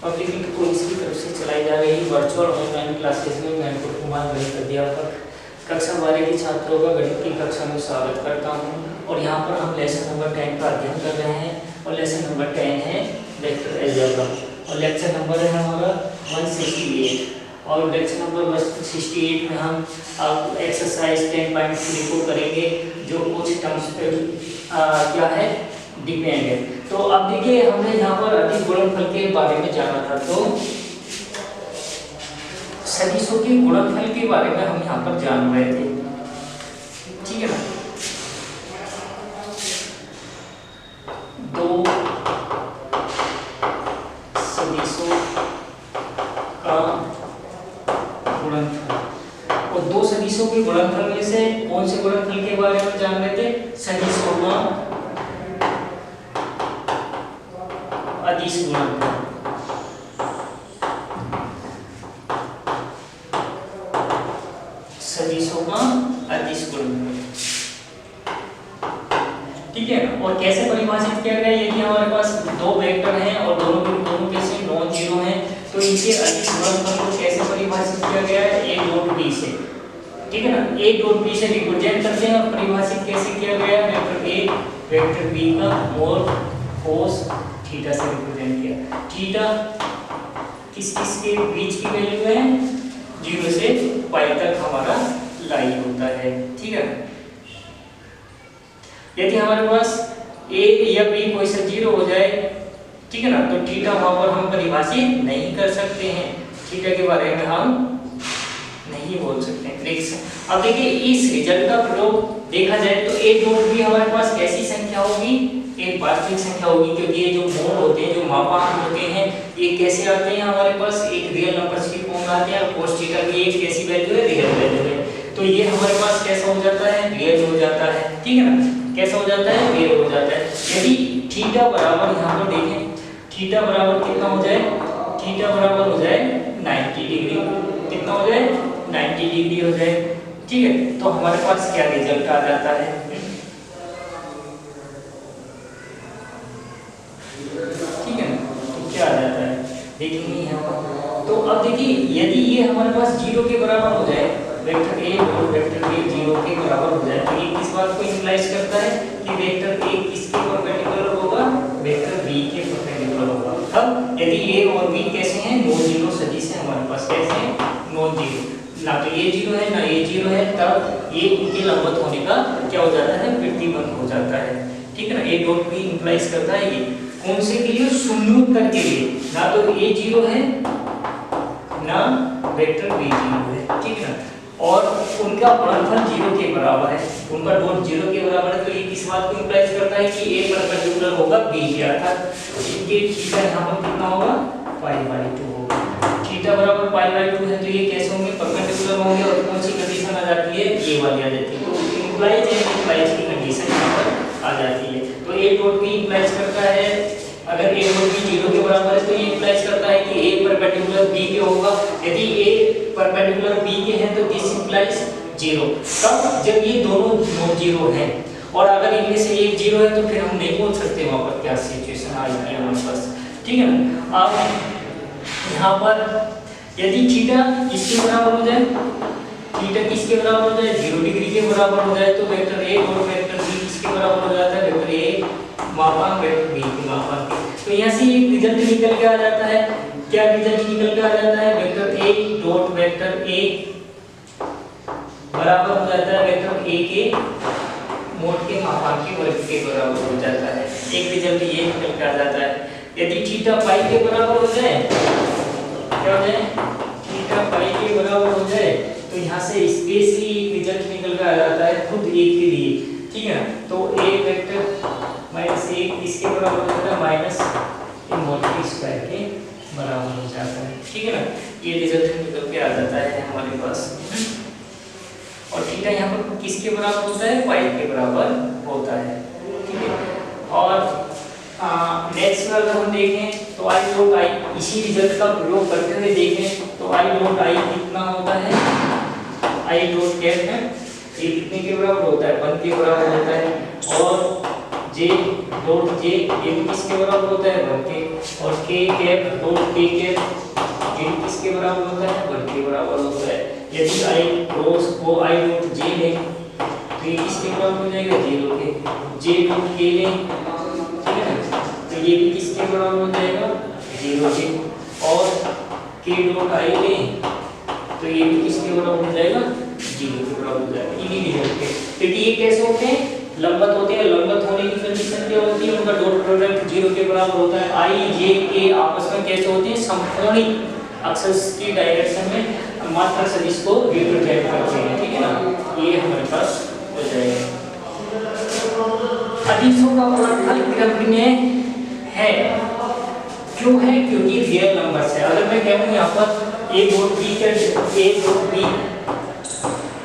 Public police की तरफ से चलाई जा रही वर्चुअल ऑनलाइन क्लासेस में मैं अनंत कुमार गणित अध्यापक कक्षा 12 के छात्रों का गणित की कक्षा में स्वागत करता हूं। और यहाँ पर हम लेसन नंबर 10 का अध्ययन कर रहे हैं और लेसन नंबर 10 है वेक्टर अलजेब्रा और लेक्चर नंबर है हमारा 168 और लेक्चर नंबर 168 में हम एक्सरसाइज 10.3 को करेंगे जो कुछ टर्म्स पे क्या है डिपेंड है। तो अब देखिए हमने यहाँ पर अधिक गुणनफल के बारे में जाना था, तो सदिशों के गुणनफल के बारे में हम यहाँ पर जान रहे थे, ठीक है ना। दो सदिशों का गुणनफल और दो सदिशों के गुणनफल में से कौन से गुणनफल के बारे में जान रहे थे? सदिशों का अदिश गुणनफल। सदिशों का अदिश गुणनफल, ठीक है ना। और कैसे परिभाषित किया गया? यदि हमारे पास दो वेक्टर हैं और दोनों के दोनों कैसे नॉन जीरो हैं तो इनके अदिश गुणनफल को कैसे परिभाषित किया गया है? a डॉट b से, ठीक है ना। a डॉट b से रिप्रेजेंट करते हैं और परिभाषित कैसे किया गया है? वेक्टर a वेक्टर b का मोल cos थीटा से रिप्रेजेंट किया। थीटा किस किस के बीच की वैल्यू है? 0 से पाई तक हमारा लाई होता है, ठीक है। यदि हमारे पास a या b कोई सा 0 हो जाए, ठीक है ना, तो थीटा वहां पर हम परिभाषित नहीं कर सकते हैं, थीटा के बारे में हम नहीं बोल सकते हैं। अब देखिए इस रिजल्ट का प्रयोग देखा जाए तो a डॉट b हमारे पास कैसी संख्या होगी? एक वास्तविक संख्या होगी, क्योंकि ये जो मोल होते हैं, जो मापांक होते हैं, ये कैसे आते हैं हमारे पास? एक रियल नंबर्स की फॉर्म में आते हैं और cos थीटा की एक कैसी वैल्यू है? रियल वैल्यू है। तो ये हमारे पास कैसा हो जाता है? रियल हो जाता है, ठीक है ना। कैसा हो जाता है? रियल हो जाता है। यदि थीटा बराबर यहाँ पर देखें, थीटा बराबर कितना हो जाए? थीटा बराबर हो जाए 90 डिग्री। कितना हो जाए? 90 डिग्री हो जाए, ठीक है। तो हमारे पास क्या रिजल्ट आ जाता है? ठीक है ना, तो क्या आ जाता है देखेंगे यहाँ पर। तो अब देखिए यदि ये हमारे पास 0 के बराबर हो जाए, वेक्टर a और वेक्टर b 0 के बराबर हो जाए, तो ये किस बात को इंप्लाइज करता है कि वेक्टर a किसके परपेंडिकुलर होगा? वेक्टर b के परपेंडिकुलर होगा। अब यदि a और b कैसे हैं? नॉन जीरो सदिश है हमारे पास। कैसे हैं? Non zero. ना तो ये 0 है ना ये 0 है, तब ये इनके लंबवत होने का क्या हो जाता है? प्रतिबंध हो जाता है, ठीक है ना। a डॉट b इंप्लाइज करता है ये कौन से के लिए? शून्योत्तर के लिए। ना तो a 0 है ना वेक्टर b 0 है, ठीक है ना। और उनका गुणनफल 0 के बराबर है, उनका डॉट 0 के बराबर है, तो ये किस बात को इंप्लाइज करता है कि a परपेंडिकुलर होगा b के, अर्थात इनके थीटा यहाँ पर कितना होगा? π/2 होगा। थीटा बराबर π/2 है तो ये कैसे होंगे? परपेंडिकुलर होंगे। और कौन सी कंडीशन आ जाती है? ये वाली आ जाती है। तो इंप्लाइज है इंप्लाइज की कंडीशन यहाँ पर आ जाती है। तो a डॉट b इंप्लाइज करता है, अगर a डॉट b 0 के बराबर है तो ये इंप्लाइज करता है कि a परपेंडिकुलर b के होगा। यदि a परपेंडिकुलर b के हैं तो दिस इंप्लाइज 0। तब जब ये दोनों नॉन जीरो हैं और अगर इनमें से एक 0 है तो फिर हम नहीं बोल सकते वहां पर क्या सिचुएशन आई है हमारे पास, ठीक है ना। अब यहाँ पर यदि थीटा इसके बराबर हो जाए, थीटा किसके बराबर हो जाए? 0 डिग्री के बराबर हो जाए, तो वेक्टर a और वेक्टर b किसके बराबर हो जाता है? वेक्टर a मापांक वेक्टर b के मापांक। तो यहाँ से एक रिजल्ट निकल के आ जाता है। क्या रिजल्ट निकल के आ जाता है? Vector a dot vector a बराबर हो जाता है वेक्टर a के मोड के मापांक के वर्ग के बराबर हो जाता है। एक रिजल्ट ये निकल के आ जाता है। यदि थीटा पाई के बराबर हो जाए, क्या हो जाए? थीटा पाई के बराबर हो जाए तो यहाँ से स्पेस ही रिजल्ट निकल के आ जाता है खुद a के लिए, ठीक है ना। तो a वेक्टर माइनस 1 इसके बराबर हो जाता है माइनस मोड स्क्वायर के बराबर हो जाता है, ठीक है ना। ये रिजल्ट निकल के आ जाता है हमारे पास। और थीटा यहाँ पर किसके बराबर होता है? पाई के बराबर होता है, ठीक है। और नेक्स्ट में अगर हम देखें तो i डॉट i इसी रिजल्ट का प्रयोग करते हुए देखें तो i डॉट i कितना होता है? i डॉट कैप है ये कितने के बराबर होता है? 1 के बराबर होता है। और j डॉट जे ये भी किसके बराबर होता है, वर्ग के, और k cap dot k cap ये भी किसके बराबर होता है, वर्ग के बराबर होता है। यदि i cross o i dot j ले तो ये किसके बराबर हो जाएगा, 0 के, j डॉट k ले, ठीक है ना, तो ये भी किसके बराबर हो जाएगा, 0 के, और k डॉट i ले तो ये भी किसके बराबर हो जाएगा, 0 के बराबर हो जाएगा। इन्हीं रिजल्ट के, क्योंकि ये कैसे होते हैं, लंबत होते हैं, लंबत होने की कंडीशन क्या होती है, उनका डॉट प्रोडक्ट 0 के बराबर होता है। i j k आपस में कैसे होते हैं, समकोणिक अक्षस की डायरेक्शन में मात्रा सदिश को रिप्रेजेंट करते हैं, ठीक है ना, ये हमारे पास हो जाएगा। अदिशों का गुणनफल क्रम में है, क्यों है, क्योंकि रियल नंबर है। अगर मैं कहूं यहाँ पर a डॉट b का a डॉट b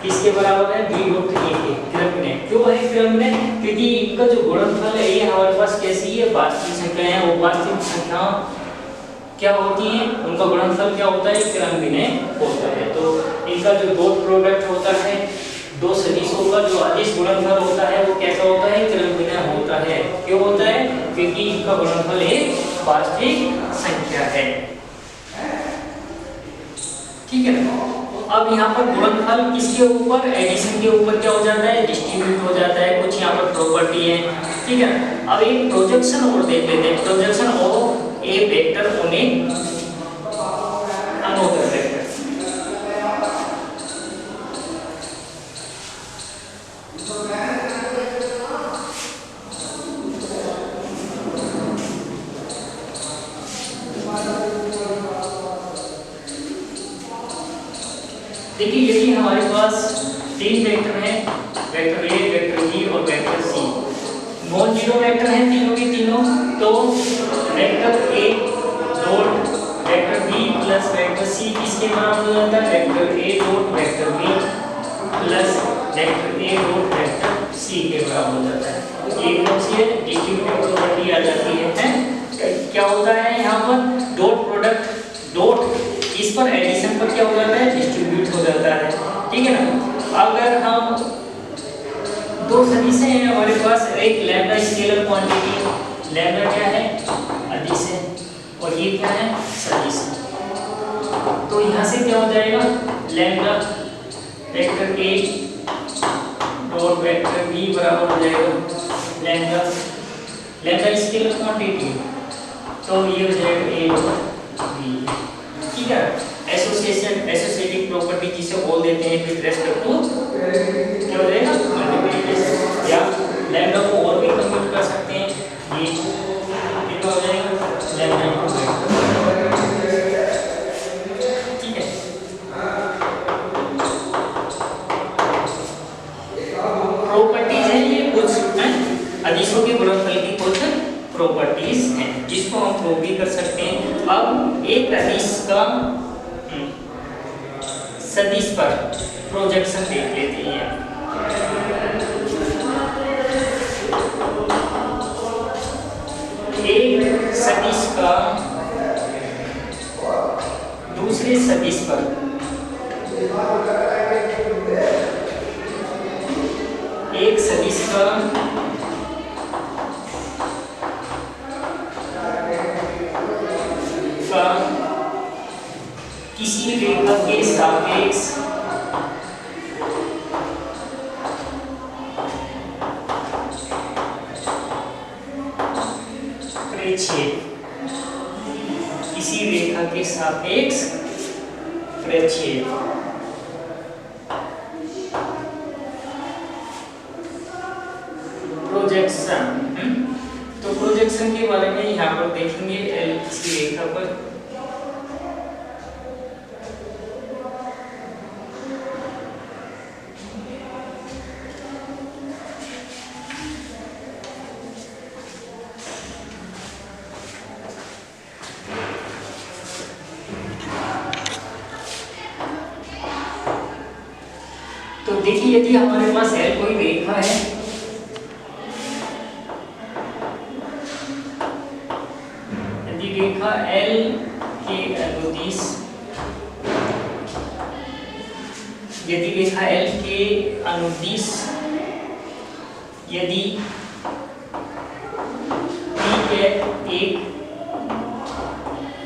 किसके बराबर है, b डॉट a के, क्रम में क्यों है, क्रम में क्योंकि इनका जो गुणनफल है ये हमारे पास कैसी है, वास्तविक संख्या है, वो वास्तविक संख्या क्या होती है, उनका गुणनफल क्या होता है, क्रम में होता है। तो इनका जो डॉट प्रोडक्ट होता है, दो सदिशों का जो अदिश गुणनफल होता है वो कैसा होता है, क्रम में होता है। क्यों होता है, क्योंकि इनका गुणनफल एक वास्तविक संख्या है, ठीक है ना। अब यहाँ पर गुणनफल किसके ऊपर, एडिशन के ऊपर क्या हो जाता है, डिस्ट्रीब्यूट हो जाता है। कुछ यहाँ पर प्रॉपर्टी है, ठीक है। अब एक प्रोजेक्शन और देख लेते हैं, projection of a vector on a another vector. देखिए यदि हमारे पास तीन वेक्टर हैं, वेक्टर ए, वेक्टर बी और vector C, non zero vector हैं तीनों के तीनों, तो vector A dot vector B plus vector C किसके बराबर हो जाता है, vector A dot vector B plus vector A dot vector C के बराबर हो जाता है। एकदम से डिस्ट्रीब्यूटिव प्रॉपर्टी आ जाती है। क्या होता है यहाँ पर, डॉट प्रोडक्ट डॉट इस पर एडिशन पर क्या हो जाता है, डिस्ट्रीब्यूट हो जाता है, ठीक है ना। अगर हम दो सदिशें हैं हमारे पास, एक लैम्डा स्केलर क्वांटिटी, लैम्डा क्या है, अदिश है, और ये क्या है, सदिश है। तो यहाँ से क्या हो जाएगा, lambda vector A dot vector B बराबर हो जाएगा लैम्डा, लैम्डा स्केलर क्वांटिटी, तो ये हो जाएगा ए डॉट बी, ठीक है। एसोसिएशन, एसोसिएटिव प्रॉपर्टी जिसे बोल देते हैं विद रेस्पेक्ट टू क्या हो जाएगा, मल्टीप्लिकेशन, या लैम्डा को और भी कन्वर्ट कर सकते हैं, ये कितना हो जाएगा, लैम्डा इनटू वेक्टर, ठीक है। प्रॉपर्टीज हैं ये कुछ हैं, अदिशों के गुणनफल की कुछ प्रॉपर्टीज हैं जिसको हम प्रूव भी कर सकते हैं। अब एक अदिश का सदिश पर प्रोजेक्शन देख लेते हैं। एक सदिश का दूसरे सदिश पर एक सदिश का किसी रेखा के सापेक्ष प्रक्षेप, किसी रेखा के सापेक्ष प्रक्षेप, प्रोजेक्शन। तो प्रोजेक्शन के बारे में यहाँ पर देखेंगे, किसी रेखा पर तो देखिए यदि हमारे पास L कोई रेखा है, यदि रेखा L के अनुदिश, यदि रेखा L के अनुदिश यदि क्या है, एक